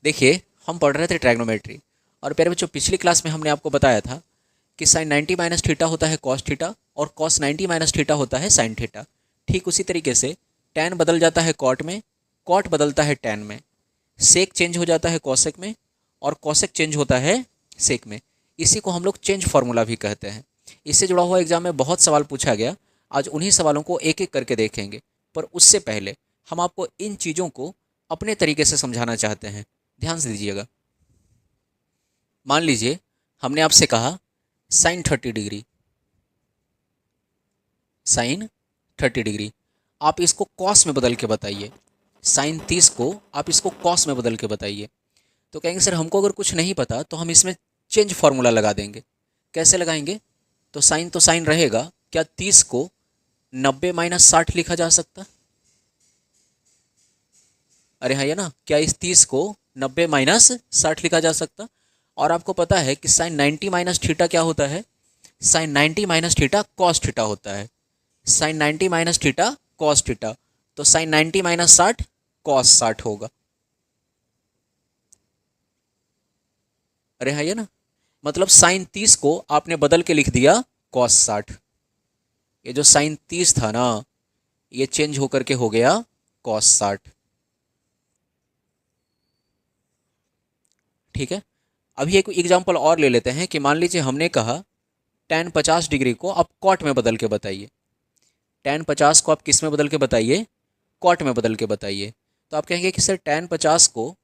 देखिए, हम पढ़ रहे थे ट्रैग्नोमेट्री, और प्यारे बच्चों पिछली क्लास में हमने आपको बताया था कि साइन 90 माइनस थीटा होता है कॉस थीटा, और कॉस 90 माइनस थीटा होता है साइन थीटा। ठीक उसी तरीके से टैन बदल जाता है कॉट में, कॉट बदलता है टैन में, सेक चेंज हो जाता है कॉसेक में, और कॉसेक चेंज होता है सेक में। इसी को हम लोग चेंज फार्मूला भी कहते हैं। इससे जुड़ा हुआ एग्जाम में बहुत सवाल पूछा गया। आज उन्हीं सवालों को एक एक करके देखेंगे, पर उससे पहले हम आपको इन चीज़ों को अपने तरीके से समझाना चाहते हैं। ध्यान से दीजिएगा। मान लीजिए हमने आपसे कहा साइन 30 डिग्री, साइन 30 डिग्री, आप इसको कॉस में बदल के बताइए। साइन 30 को आप इसको कॉस में बदल के बताइए। तो कहेंगे सर हमको अगर कुछ नहीं पता तो हम इसमें चेंज फार्मूला लगा देंगे। कैसे लगाएंगे? तो साइन रहेगा। क्या 30 को 90 माइनस 60 लिखा जा सकता? अरे हाँ, ये ना, क्या इस 30 को 90 माइनस 60 लिखा जा सकता? और आपको पता है कि साइन 90 माइनस थीटा क्या होता है? Sine 90 minus theta cos theta होता है। Sine 90 minus theta cos theta. तो साइन 90 माइनस 60 कॉस 60 होगा। अरे हाँ, ये ना, मतलब साइन 30 को आपने बदल के लिख दिया कॉस 60। ये जो साइन 30 था ना, ये चेंज होकर के हो गया कॉस 60। ठीक है। अभी एक एग्जांपल और ले लेते हैं कि मान लीजिए हमने कहा tan 50 डिग्री को आप कॉट में बदल के बताइए। tan 50 को आप किस में बदल के बताइए? कॉट में बदल के बताइए। तो आप कहेंगे कि सर tan 50 को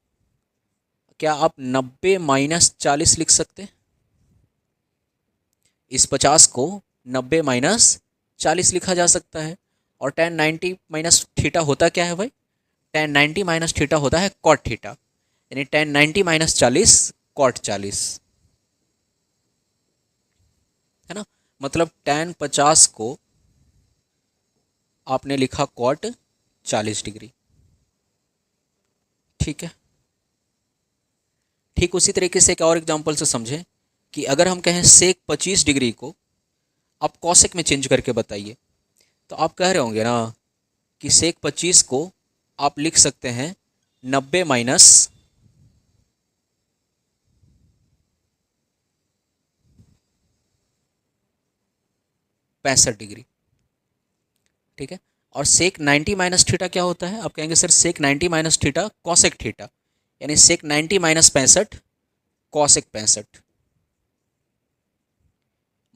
क्या आप 90 माइनस 40 लिख सकते हैं? इस 50 को 90 माइनस 40 लिखा जा सकता है। और tan 90 माइनस थीटा होता क्या है भाई? tan 90 माइनस थीटा होता है कॉट थीटा, यानी tan 90 माइनस 40 कॉट 40, है ना। मतलब tan 50 को आपने लिखा कॉट 40 डिग्री। ठीक है। ठीक उसी तरीके से एक और एग्जांपल से समझें कि अगर हम कहें सेक 25 डिग्री को आप कॉसेक में चेंज करके बताइए, तो आप कह रहे होंगे ना कि सेक 25 को आप लिख सकते हैं 90 माइनस 65 डिग्री। ठीक है। और सेक 90 माइनस थीटा क्या होता है? आप कहेंगे sir sec 90 minus theta cosec theta, यानी सेक 90 माइनस 65 कॉसेक 65।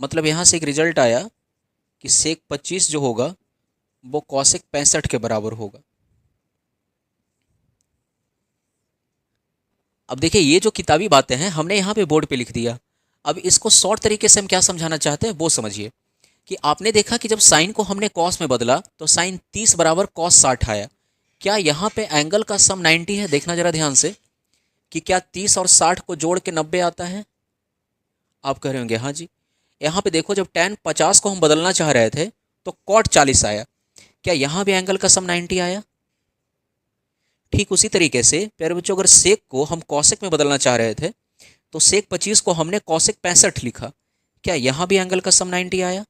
मतलब यहाँ से एक रिजल्ट आया कि सेक 25 जो होगा वो कॉसेक 65 के बराबर होगा। अब देखिए, ये जो किताबी बातें हैं हमने यहाँ पे बोर्ड पे लिख दिया। अब इसको शॉर्ट तरीके से हम क्या समझाना चाहते हैं वो समझिए। कि आपने देखा कि जब साइन को हमने कॉस में बदला तो साइन 30 बराबर कॉस 60 आया। क्या यहाँ पे एंगल का सम 90 है? देखना जरा ध्यान से कि क्या 30 और 60 को जोड़ के 90 आता है? आप कह रहे होंगे हाँ जी। यहाँ पे देखो, जब tan 50 को हम बदलना चाह रहे थे तो कॉट 40 आया। क्या यहाँ भी एंगल का सम 90 आया? ठीक उसी तरीके से प्यारे बच्चों, अगर सेक को हम कॉसेक में बदलना चाह रहे थे तो सेक 25 को हमने कॉसेक 65 लिखा। क्या यहाँ भी एंगल का सम 90 आया?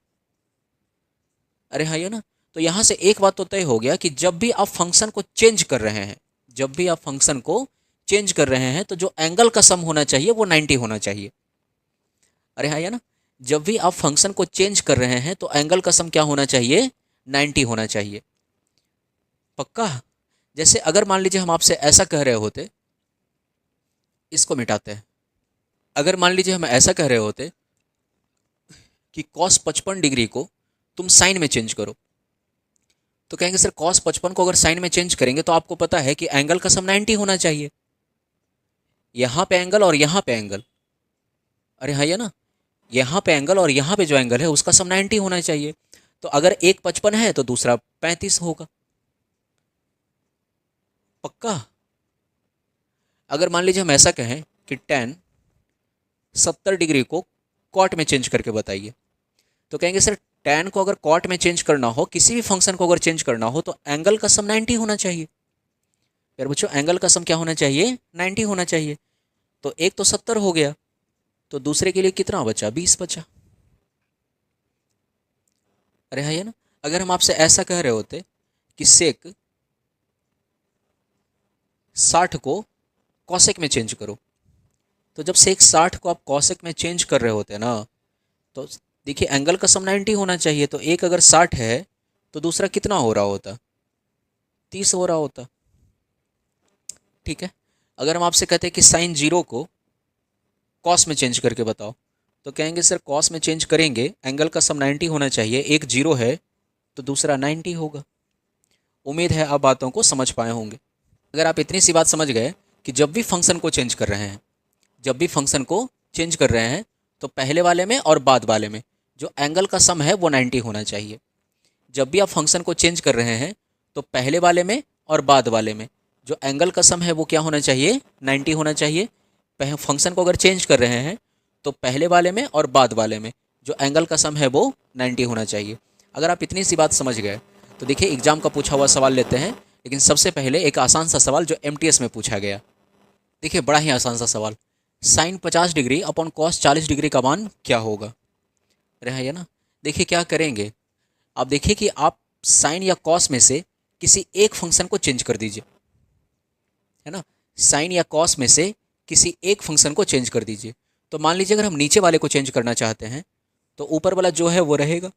अरे हाँ, ये ना। तो यहाँ से एक बात तो तय हो गया कि जब भी आप फंक्शन को चेंज कर रहे हैं, जब भी आप फंक्शन को चेंज कर रहे हैं तो जो एंगल का सम होना चाहिए वो 90 होना चाहिए। अरे हाँ, ये ना, जब भी आप फंक्शन को चेंज कर रहे हैं तो एंगल का सम क्या होना चाहिए? 90 होना चाहिए। पक्का? जैसे अगर मान लीजिए हम आपसे ऐसा कह रहे होते, इसको मिटाते हैं। अगर मान लीजिए हम ऐसा कह रहे होते कि कॉस 55 डिग्री को तुम साइन में चेंज करो, तो कहेंगे सर कॉस 55 को अगर साइन में चेंज करेंगे तो आपको पता है कि एंगल का सम 90 होना चाहिए। यहाँ पे एंगल और यहाँ पे एंगल, अरे हाँ, ये ना, यहाँ पे एंगल और यहाँ पे जो एंगल है उसका सम 90 होना चाहिए। तो अगर एक 55 है तो दूसरा 35 होगा। पक्का? अगर मान लीजिए हम ऐसा कहें कि tan 70 डिग्री को कॉट में चेंज करके बताइए, तो कहेंगे सर tan को अगर कॉट में चेंज करना हो, किसी भी फंक्शन को अगर चेंज करना हो तो एंगल का सम 90 होना चाहिए। यार बच्चों, एंगल का सम क्या होना चाहिए? 90 होना चाहिए। तो एक तो 70 हो गया, तो दूसरे के लिए कितना बचा? 20 बचा। अरे है ना। अगर हम आपसे ऐसा कह रहे होते कि सेक 60 को कॉसेक में चेंज करो। तो जब सेक 60 को आप कॉसेक में चेंज कर रहे होते हैं ना, तो देखिए एंगल का सम 90 होना चाहिए। तो एक अगर 60 है तो दूसरा कितना हो रहा होता? 30 हो रहा होता। ठीक है। अगर हम आपसे कहते हैं कि साइन 0 को कॉस में चेंज करके बताओ, तो कहेंगे सर कॉस में चेंज करेंगे, एंगल का सम 90 होना चाहिए, एक 0 है तो दूसरा 90 होगा। उम्मीद है आप बातों को समझ पाए होंगे। अगर आप इतनी सी बात समझ गए कि जब भी फंक्शन को चेंज कर रहे हैं, जब भी फंक्शन को चेंज कर रहे हैं तो पहले वाले में और बाद वाले में जो एंगल का सम है वो 90 होना चाहिए। जब भी आप फंक्शन को चेंज कर रहे हैं तो पहले वाले में और बाद वाले में जो एंगल का सम है वो क्या होना चाहिए? 90 होना चाहिए। फंक्शन को अगर चेंज कर रहे हैं तो पहले वाले में और बाद वाले में जो एंगल का सम है वो 90 होना चाहिए। अगर आप इतनी सी बात समझ गए तो देखिए एग्जाम का पूछा हुआ सवाल लेते हैं, लेकिन सबसे पहले एक आसान सा सवाल जो MTS में पूछा गया। देखिए बड़ा ही आसान सा सवाल, sine 50 degree upon cos 40 degree का मान क्या होगा? रहा है ना। देखिए क्या करेंगे, आप देखिए कि आप साइन या कॉस में से किसी एक फंक्शन को चेंज कर दीजिए, है ना। साइन या कॉस में से किसी एक फंक्शन को चेंज कर दीजिए। तो मान लीजिए अगर हम नीचे वाले को चेंज करना चाहते हैं तो ऊपर वाला जो है वो रहेगा।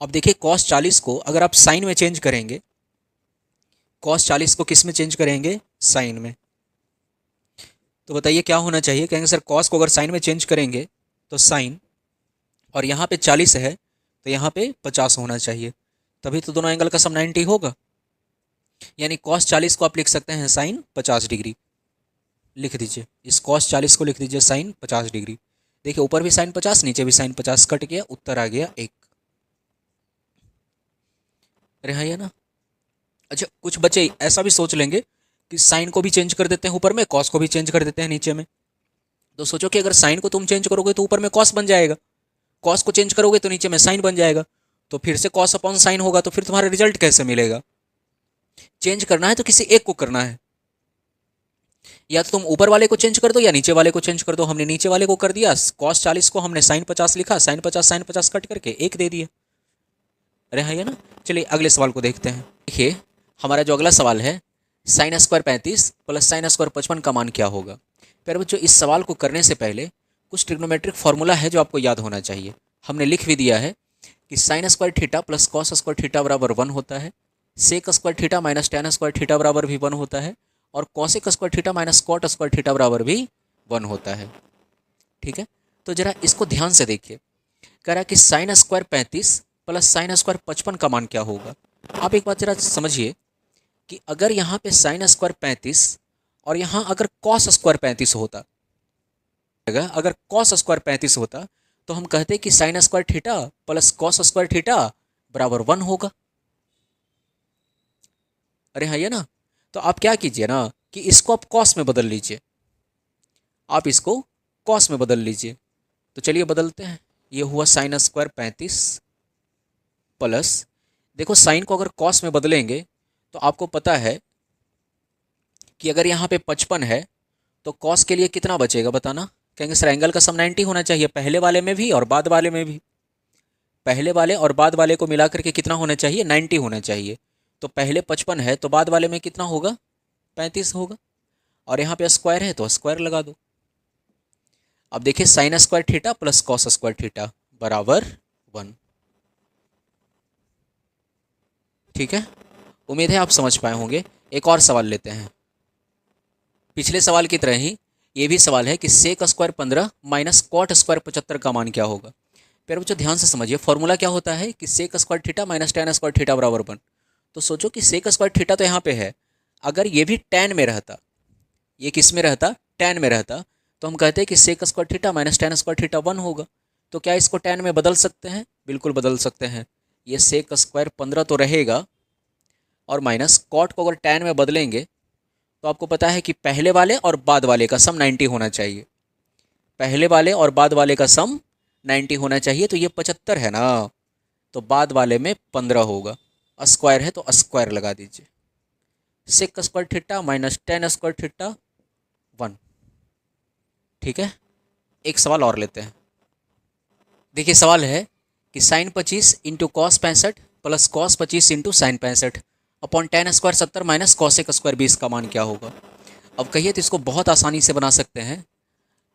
अब देखिए कॉस 40 को अगर आप साइन में चेंज करेंगे, कॉस 40 को किस में चेंज करेंगे? साइन में। तो बताइए क्या होना चाहिए? कहेंगे सर कॉस को अगर साइन में चेंज करेंगे तो साइन, और यहाँ पे 40 है तो यहाँ पे 50 होना चाहिए, तभी तो दोनों एंगल का सम 90 होगा। यानी कॉस 40 को आप लिख सकते हैं साइन 50 डिग्री। लिख दीजिए इस कॉस 40 को, लिख दीजिए साइन 50 डिग्री। देखिए ऊपर भी साइन 50, नीचे भी साइन 50, कट गया, उत्तर आ गया 1। अरे हाँ, ये ना। अच्छा कुछ बच्चे ऐसा भी सोच लेंगे कि साइन को भी चेंज कर देते हैं ऊपर में, कॉस को भी चेंज कर देते हैं नीचे में। तो सोचो कि अगर साइन को तुम चेंज करोगे तो ऊपर में कॉस बन जाएगा, कॉस को चेंज करोगे तो नीचे में साइन बन जाएगा, तो फिर से कॉस अपॉन साइन होगा, तो फिर तुम्हारा रिजल्ट कैसे मिलेगा? चेंज करना है तो किसी एक को करना है, या तो तुम ऊपर वाले को चेंज कर दो या नीचे वाले को चेंज कर दो। हमने नीचे वाले को कर दिया, कॉस 40 को हमने साइन 50 लिखा, साइन 50 कट करके 1 दे दिया। अरे हाँ, ये ना। चलिए अगले सवाल को देखते हैं। देखिए हमारा जो अगला सवाल है, sine square 35 plus sine square 55 का मान क्या होगा? प्यारे बच्चों इस सवाल को करने से पहले कुछ ट्रिग्नोमेट्रिक फॉर्मूला है जो आपको याद होना चाहिए। हमने लिख भी दिया है कि sine square theta plus cos square theta बराबर 1 होता है, sec square theta minus tan square theta बराबर भी 1 होता है, और cosec square theta minus cot square theta बराबर भी 1 होता है। ठीक है, तो जरा इसको ध्यान से देखिए। कह रहा है कि sine square 35 plus sine square 55 का मान क्या होगा? आप एक बात जरा समझिए कि अगर यहाँ पे साइन स्क्वायर 35 और यहाँ अगर कॉस स्क्वायर 35 होता, अगर कॉस स्क्वायर 35 होता तो हम कहते कि sine square theta plus cos square theta बराबर 1 होगा। अरे हाँ, ये ना। तो आप क्या कीजिए ना कि इसको आप कॉस में बदल लीजिए, आप इसको कॉस में बदल लीजिए। तो चलिए बदलते हैं। ये हुआ साइन स्क्वायर 35 प्लस, देखो साइन को अगर कॉस में बदलेंगे तो आपको पता है कि अगर यहाँ पे 55 है तो कॉस के लिए कितना बचेगा बताना? कहेंगे सर एंगल का सम 90 होना चाहिए, पहले वाले में भी और बाद वाले में भी। पहले वाले और बाद वाले को मिला करके कितना होना चाहिए? 90 होना चाहिए। तो पहले 55 है तो बाद वाले में कितना होगा? 35 होगा, और यहाँ पे स्क्वायर है तो स्क्वायर लगा दो। अब देखिए sign square theta plus cos square theta बराबर 1। ठीक है, उम्मीद है आप समझ पाए होंगे। एक और सवाल लेते हैं। पिछले सवाल की तरह ही ये भी सवाल है कि sec square 15 minus cot square 75 का मान क्या होगा? प्यारे बच्चों ध्यान से समझिए, फॉर्मूला क्या होता है कि sec square theta minus tan square theta बराबर 1। तो सोचो कि सेक स्क्वायर थीटा तो यहाँ पे है, अगर ये भी टेन में रहता, ये किस में रहता? टेन में रहता, तो हम कहते हैं कि sec square theta minus tan square theta 1 होगा। तो क्या इसको टेन में बदल सकते हैं? बिल्कुल बदल सकते हैं। ये सेक स्क्वायर 15 तो रहेगा, और माइनस कॉट को अगर टेन में बदलेंगे तो आपको पता है कि पहले वाले और बाद वाले का सम 90 होना चाहिए। पहले वाले और बाद वाले का सम 90 होना चाहिए, तो ये 75 है ना, तो बाद वाले में 15 होगा। स्क्वायर है तो स्क्वायर लगा दीजिए। Sec square theta minus tan square theta 1। ठीक है, एक सवाल और लेते हैं। देखिए सवाल है कि sine 25 into cos 65 plus cos 25 into sine 65, upon tan square 70 minus cosec square 20 का मान क्या होगा। अब कहिए तो इसको बहुत आसानी से बना सकते हैं।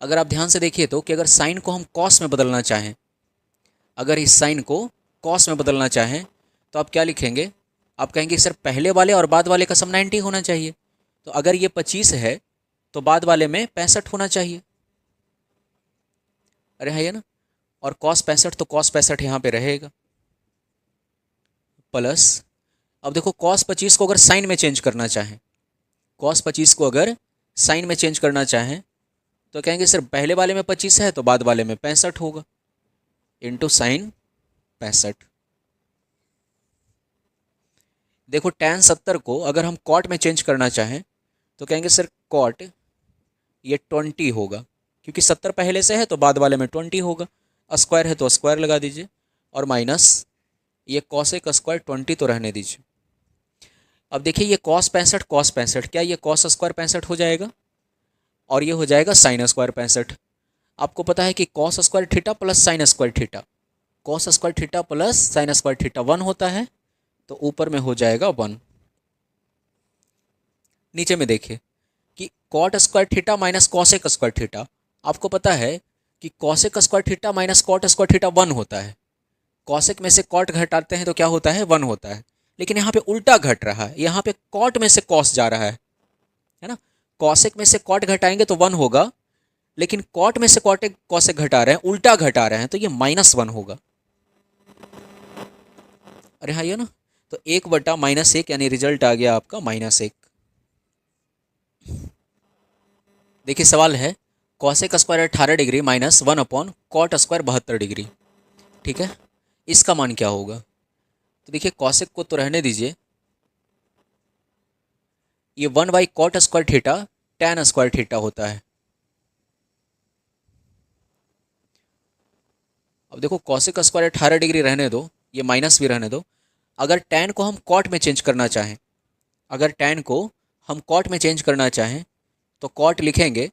अगर आप ध्यान से देखिए तो कि अगर साइन को हम कॉस में बदलना चाहें, अगर इस साइन को कॉस में बदलना चाहें तो आप क्या लिखेंगे, आप कहेंगे सर पहले वाले और बाद वाले का सम 90 होना चाहिए। तो अगर ये 25 है तो बाद वाले में 65 होना चाहिए। अरे है ना। और कॉस 65 तो कॉस 65 यहाँ पे रहेगा, प्लस अब देखो कॉस 25 को अगर साइन में चेंज करना चाहें, कॉस 25 को अगर साइन में चेंज करना चाहें तो कहेंगे सर पहले वाले में 25 है तो बाद वाले में 65 होगा, इंटू साइन 65। देखो tan 70 को अगर हम कॉट में चेंज करना चाहें तो कहेंगे सर कॉट ये 20 होगा, क्योंकि 70 पहले से है तो बाद वाले में 20 होगा, स्क्वायर है तो स्क्वायर लगा दीजिए, और माइनस ये कॉसेक स्क्वायर 20 तो रहने दीजिए। अब देखिए ये कॉस 65 कॉस 65, क्या ये कॉस स्क्वायर 65 हो जाएगा और ये हो जाएगा साइन स्क्वायर 65। आपको पता है कि cos square theta plus sign square theta, cos square theta plus sign square theta 1 होता है, तो ऊपर में हो जाएगा 1। नीचे में देखिए कि cot square theta minus cosec square theta, आपको पता है कि cosec square theta minus cot square theta 1 होता है। कॉसेक में से कॉट घटाते हैं तो क्या होता है 1 होता है, लेकिन यहाँ पे उल्टा घट रहा है, यहाँ पे कॉट में से कॉस जा रहा है ना। कॉसेक में से कॉट घटाएंगे तो 1 होगा, लेकिन कॉट में से कॉसेक घटा रहे हैं, उल्टा घटा रहे हैं, तो ये -1 होगा। अरे हाँ ये ना, तो 1/-1 यानी रिजल्ट आ गया आपका -1। देखिए सवाल है cosec square 18 degree minus 1 upon cot square 72 degree, ठीक है, इसका मान क्या होगा। तो देखिए कॉसेक को तो रहने दीजिए, ये one by cot square theta tan square theta होता है। अब देखो कॉसेक स्क्वायर 18 डिग्री रहने दो, ये माइनस भी रहने दो। अगर tan को हम कॉट में चेंज करना चाहें, अगर tan को हम कॉट में चेंज करना चाहें तो कॉट लिखेंगे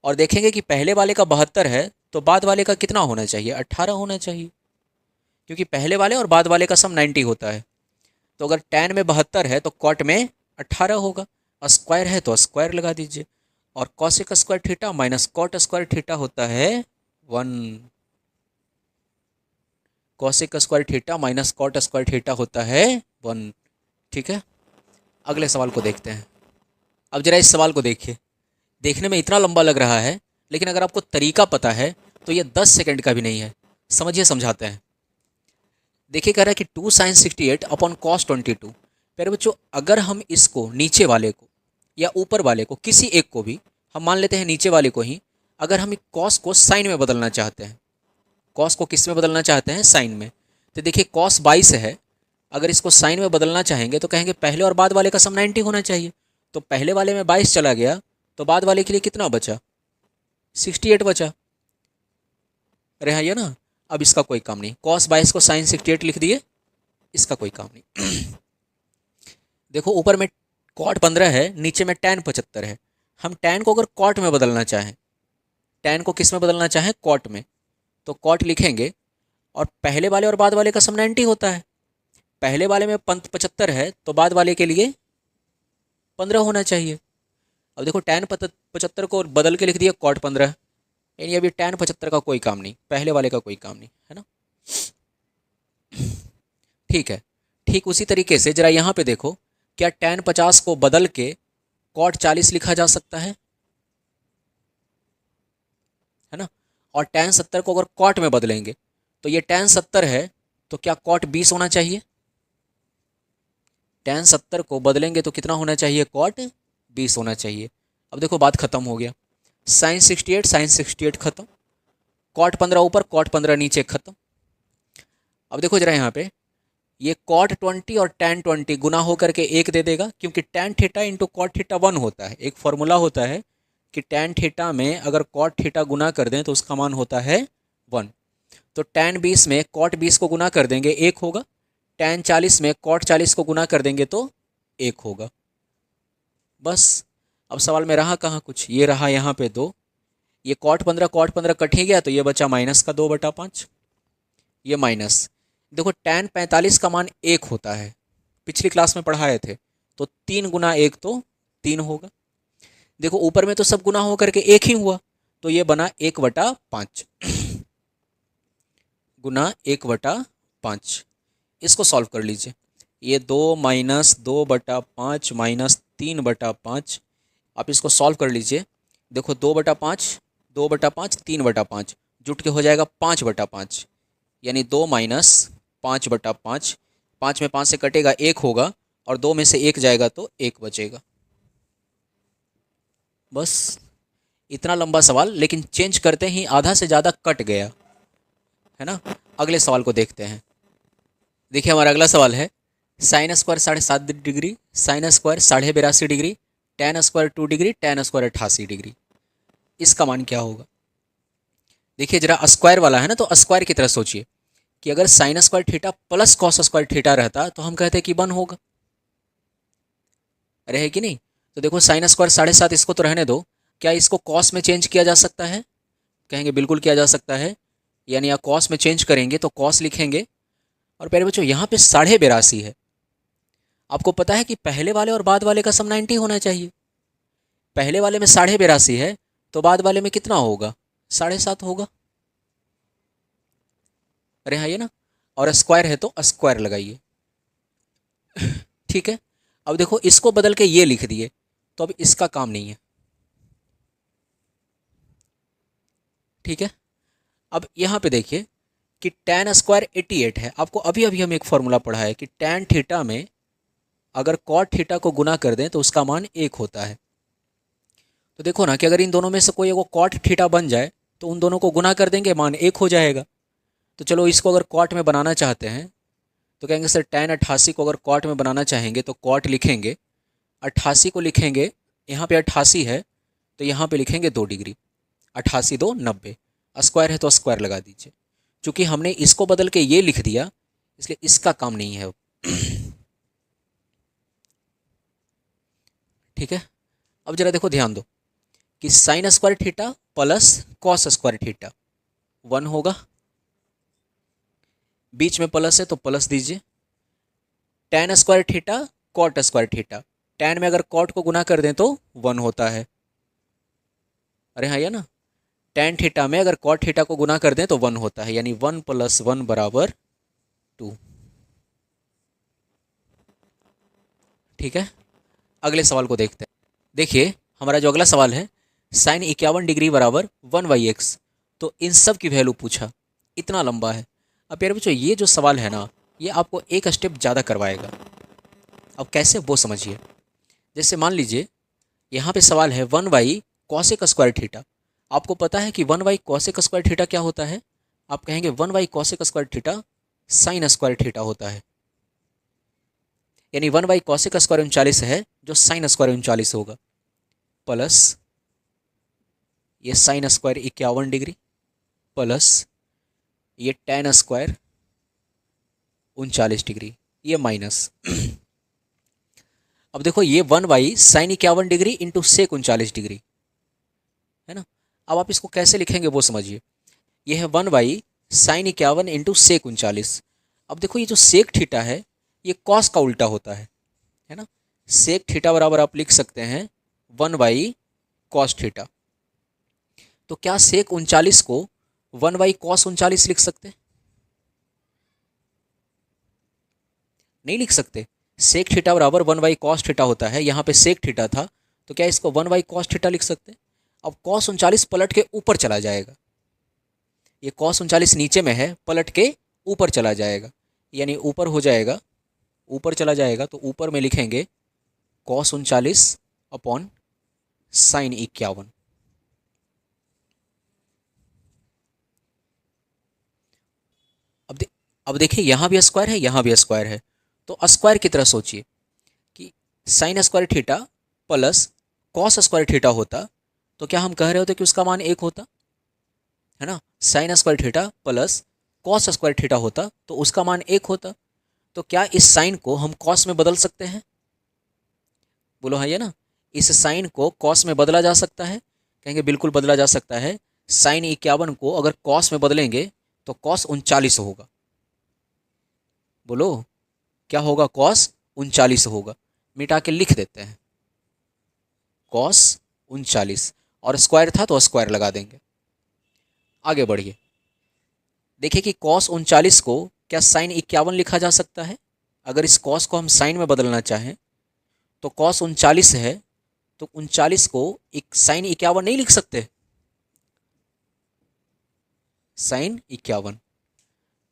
और देखेंगे कि पहले वाले का 72 है तो बाद वाले का कितना होना चाहिए, 18 होना चाहिए, क्योंकि पहले वाले और बाद वाले का सम 90 होता है। तो अगर tan में 72 है तो कॉट में 18 होगा, स्क्वायर है तो स्क्वायर लगा दीजिए, और cosec square theta minus cot square theta होता है 1। Cosec square theta minus cot square theta होता है 1, ठीक है। अगले सवाल को देखते हैं। अब जरा इस सवाल को देखिए, देखने में इतना लंबा लग रहा है, लेकिन अगर आपको तरीका पता है तो ये 10 सेकंड का भी नहीं है। समझिए, समझाते हैं। देखिए कह रहा है कि 2 sin 68 अपॉन कॉस 22। प्यारे बच्चों, अगर हम इसको नीचे वाले को या ऊपर वाले को, किसी एक को भी, हम मान लेते हैं नीचे वाले को ही, अगर हम कॉस को साइन में बदलना चाहते हैं, कॉस को किस में बदलना चाहते हैं, साइन में, तो देखिए कॉस 22 है, अगर इसको साइन में बदलना चाहेंगे तो कहेंगे पहले और बाद वाले का सम 90 होना चाहिए। तो पहले वाले में 22 चला गया तो बाद वाले के लिए कितना बचा, 68 बचा। अरे हाँ ये ना। अब इसका कोई काम नहीं, कॉस 22 को साइन 68 लिख दिए, इसका कोई काम नहीं। देखो ऊपर में कॉट 15 है, नीचे में tan 75 है। हम tan को अगर कॉट में बदलना चाहें, tan को किस में बदलना चाहें, कॉट में, तो कॉट लिखेंगे और पहले वाले और बाद वाले का सम 90 होता है। पहले वाले में 75 है तो बाद वाले के लिए 15 होना चाहिए। अब देखो tan 75 को बदल के लिख दिया कॉट 15, यानी अभी tan 75 का कोई काम नहीं, पहले वाले का कोई काम नहीं, है ना। ठीक है, ठीक उसी तरीके से जरा यहाँ पे देखो, क्या tan 50 को बदल के कॉट 40 लिखा जा सकता है ना। और tan 70 को अगर कॉट में बदलेंगे तो ये tan 70 है तो क्या कॉट 20 होना चाहिए। tan 70 को बदलेंगे तो कितना होना चाहिए, कॉट 20 होना चाहिए। अब देखो बात खत्म हो गया, साइन 68 खत्म, कॉट 15 ऊपर कॉट 15 नीचे, खत्म। अब देखो जरा यहाँ पे, ये कॉट 20 और tan 20 गुना होकर के 1 दे देगा, क्योंकि tan theta into cot theta 1 होता है। एक फॉर्मूला होता है कि tan थीटा में अगर कॉट थीटा गुना कर दें तो उसका मान होता है 1। तो tan 20 में कॉट 20 को गुना कर देंगे 1 होगा, tan 40 में कॉट 40 को गुना कर देंगे तो 1 होगा। बस अब सवाल में रहा कहाँ कुछ, ये रहा यहाँ पे 2, ये कॉट 15 कट ही गया तो ये बचा माइनस का 2/5, ये माइनस। देखो tan 45 का मान 1 होता है, पिछली क्लास में पढ़ाए थे। तो 3 गुना 1 तो 3 होगा। देखो ऊपर में तो सब गुना हो करके 1 ही हुआ, तो ये बना 1/5 गुना 1/5। इसको सॉल्व कर लीजिए। ये 2 माइनस 2/5 माइनस 3/5, आप इसको सॉल्व कर लीजिए। देखो 2/5 3/5 जुट के हो जाएगा 5/5, यानी 2 माइनस 5/5। 5 में 5 से कटेगा 1 होगा, और 2 में से 1 जाएगा तो 1 बचेगा। बस इतना लंबा सवाल, लेकिन चेंज करते ही आधा से ज़्यादा कट गया, है ना। अगले सवाल को देखते हैं। देखिए हमारा अगला सवाल है, sine square 7.5 degree, sine square 82.5 degree, ten square 2 degree, ten square 88 degree. इसका मान क्या होगा। देखिए जरा स्क्वायर वाला है ना, तो स्क्वायर की तरह सोचिए कि अगर sign square theta plus cos square theta रहता तो हम कहते कि 1 होगा, रहे कि नहीं। तो देखो साइन स्क्वायर 7.5, इसको तो रहने दो। क्या इसको कॉस में चेंज किया जा सकता है, कहेंगे बिल्कुल किया जा सकता है। यानी आप कॉस में चेंज करेंगे तो कॉस लिखेंगे। और प्यारे बच्चों यहाँ पे 82.5 है। आपको पता है कि पहले वाले और बाद वाले का सम 90 होना चाहिए। पहले वाले में 82.5 है, तो बाद वाले में कितना होगा, 7.5 होगा। अरे हाँ ये ना, और स्क्वायर है तो स्क्वायर लगाइए। ठीक है। अब देखो इसको बदल के ये लिख दिए, तो अब इसका काम नहीं है। ठीक है। अब यहाँ पे देखिए कि tan स्क्वायर 88 है। आपको अभी अभी हम एक फॉर्मूला पढ़ा है कि tan थीटा में अगर cot थीटा को गुना कर दें तो उसका मान 1 होता है। तो देखो ना कि अगर इन दोनों में से कोई एगो cot थीटा बन जाए तो उन दोनों को गुना कर देंगे, मान 1 हो जाएगा। तो चलो इसको अगर cot में बनाना चाहते हैं तो कहेंगे सर tan 88 को अगर cot में बनाना चाहेंगे तो cot लिखेंगे, 88 को लिखेंगे, यहाँ पे 88 है तो यहाँ पे लिखेंगे 2 डिग्री, 88 2 90, स्क्वायर है तो स्क्वायर लगा दीजिए। चूँकि हमने इसको बदल के ये लिख दिया इसलिए इसका काम नहीं है। ठीक है। अब जरा देखो ध्यान दो कि sine square theta plus cos square theta 1 होगा, बीच में प्लस है तो प्लस दीजिए। tan square theta cot square theta, tan में अगर कॉट को गुना कर दें तो 1 होता है। अरे हाँ ये ना, tan थीटा में अगर कॉट थीटा को गुना कर दें तो 1 होता है, यानी 1 + 1 = 2। ठीक है। अगले सवाल को देखते हैं। देखिए हमारा जो अगला सवाल है, साइन 51 डिग्री बराबर 1/x। तो इन सब की वैल्यू पूछा, इतना लंबा है। अब प्यारे बच्चों ये जो सवाल है ना, ये आपको एक स्टेप ज़्यादा करवाएगा। अब कैसे वो समझिए। जैसे मान लीजिए यहाँ पे सवाल है 1/cosec स्क्वायर थीटा। आपको पता है कि 1/cosec स्क्वायर थीटा क्या होता है। आप कहेंगे 1/cosec square theta sine square theta होता है। यानी 1/cosec स्क्वायर 39 है, जो साइन स्क्वायर 39 होगा, प्लस ये साइन स्क्वायर 51 डिग्री, प्लस ये tan स्क्वायर 39 डिग्री, ये माइनस। अब देखो ये 1/sin 51 degree into sec 39 degree है ना। अब आप इसको कैसे लिखेंगे वो समझिए। ये है 1/sin 51 इंटू सेक 39। अब देखो ये जो सेक थीटा है ये कॉस का उल्टा होता है ना। सेक थीटा बराबर आप लिख सकते हैं 1/cos थीटा। तो क्या सेक 39 को 1/cos 39 लिख सकते, नहीं लिख सकते। सेक थीटा बराबर 1/cos थीटा होता है, यहाँ पे सेक थीटा था तो क्या इसको 1/cos थीटा लिख सकते। अब cos 39 पलट के ऊपर चला जाएगा, ये cos 39 नीचे में है, पलट के ऊपर चला जाएगा, यानी ऊपर हो जाएगा, ऊपर चला जाएगा तो ऊपर में लिखेंगे cos 39 अपॉन साइन 51। अब देखिए यहाँ भी स्क्वायर है, यहाँ भी स्क्वायर है, तो स्क्वायर की तरह सोचिए कि sine square theta plus cos square theta होता तो क्या हम कह रहे होते कि उसका मान 1 होता, है ना। Sign square theta plus cos square theta होता तो उसका मान 1 होता। तो क्या इस साइन को हम कॉस में बदल सकते हैं, बोलो हाँ ये ना। इस साइन को कॉस में बदला जा सकता है, कहेंगे बिल्कुल बदला जा सकता है। साइन 51 को अगर कॉस में बदलेंगे तो कॉस 39 होगा। बोलो क्या होगा, कॉस 39 होगा, मिटा के लिख देते हैं कॉस 39, और स्क्वायर था तो स्क्वायर लगा देंगे। आगे बढ़िए, देखिए कि कॉस 39 को क्या साइन 51 लिखा जा सकता है? अगर इस कॉस को हम साइन में बदलना चाहें तो कॉस 39 है, तो 39 को एक साइन 51 नहीं लिख सकते? साइन 51।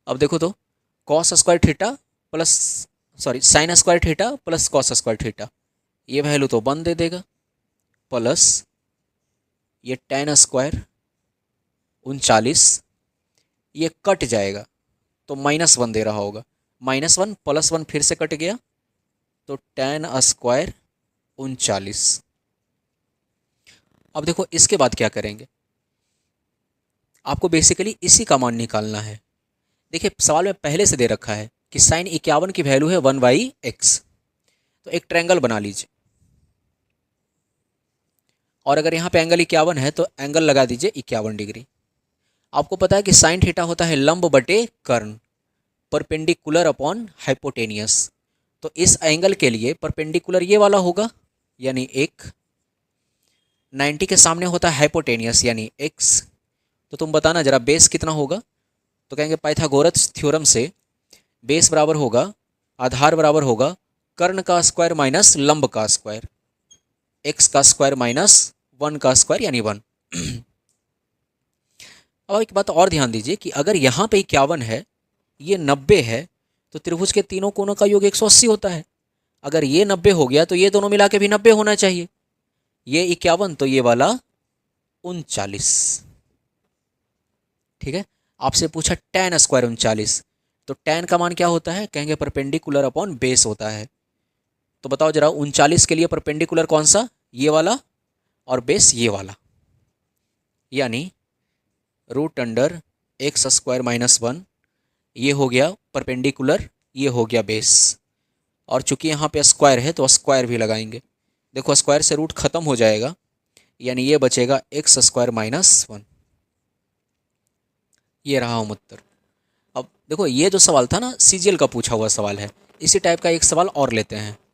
अब देखो तो cos square theta plus, sorry, sign square theta plus cos square theta, ये वैल्यू तो 1 दे देगा, प्लस ये tan स्क्वायर 39, ये कट जाएगा तो -1 दे रहा होगा, -1 +1 फिर से कट गया तो tan स्क्वायर 39। अब देखो इसके बाद क्या करेंगे, आपको बेसिकली इसी का मान निकालना है। देखिए सवाल में पहले से दे रखा है कि साइन 51 की वैल्यू है 1/x, तो एक ट्रायंगल बना लीजिए, और अगर यहाँ पे एंगल 51 है तो एंगल लगा दीजिए 51 डिग्री। आपको पता है कि साइन थीटा होता है लंब बटे कर्ण, परपेंडिकुलर अपॉन हाइपोटेनियस, तो इस एंगल के लिए परपेंडिकुलर ये वाला होगा, यानी एक 90 के सामने होता है हाइपोटेनियस यानी x, तो तुम बताना जरा बेस कितना होगा? तो कहेंगे पाइथागोरस थ्योरम से बेस बराबर होगा, आधार बराबर होगा कर्ण का स्क्वायर माइनस लंब का स्क्वायर, x का स्क्वायर माइनस 1 का स्क्वायर यानी 1। अब एक बात और ध्यान दीजिए कि अगर यहाँ पे 51 है, ये 90 है, तो त्रिभुज के तीनों कोनों का योग 180 होता है। अगर ये 90 हो गया तो ये दोनों मिला के भी 90 होना चाहिए, ये 51 तो ये वाला 39। ठीक है, आपसे पूछा tan स्क्वायर 39, तो tan का मान क्या होता है? कहेंगे परपेंडिकुलर अपॉन बेस होता है। तो बताओ जरा 39 के लिए परपेंडिकुलर कौन सा? ये वाला, और बेस ये वाला, यानी √x² -1, ये हो गया परपेंडिकुलर, ये हो गया बेस, और चूंकि यहाँ पे स्क्वायर है तो स्क्वायर भी लगाएंगे। देखो स्क्वायर से रूट खत्म हो जाएगा, यानी ये बचेगा x² -1। ये रहा हम उत्तर। अब देखो ये जो सवाल था ना, CGL का पूछा हुआ सवाल है, इसी टाइप का एक सवाल और लेते हैं।